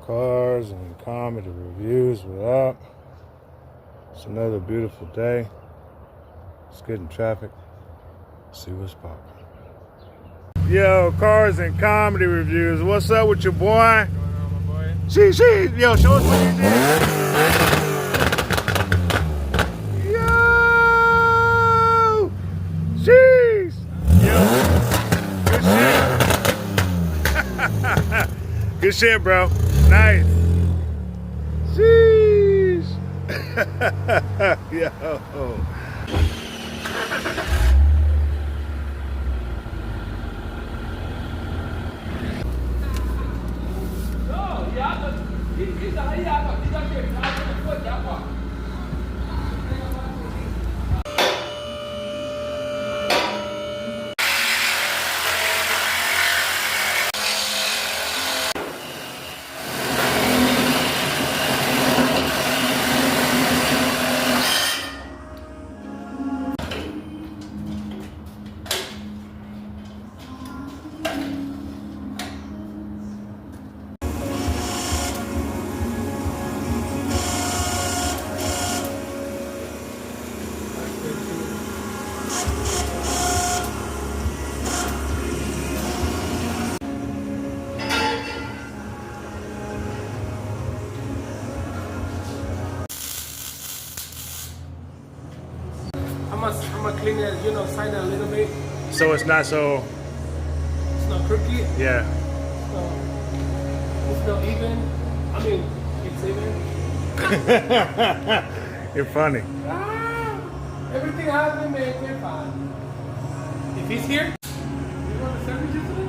Cars and comedy reviews, what up? It's another beautiful day. Let's get in traffic, see what's poppin'. Yo, cars and comedy reviews. What's up with your boy? What's going on, my boy? She. Yo, show us what you did. Yo! Jeez! Yo, good shit. Good shit, bro. Nice. Jeez. Yo. I'm gonna clean it, side it a little bit. So it's not so. It's not crooked. Yeah. It's not even. I mean, it's even. You're funny. Everything happens, man. We're fine. If he's here, you want the sandwiches?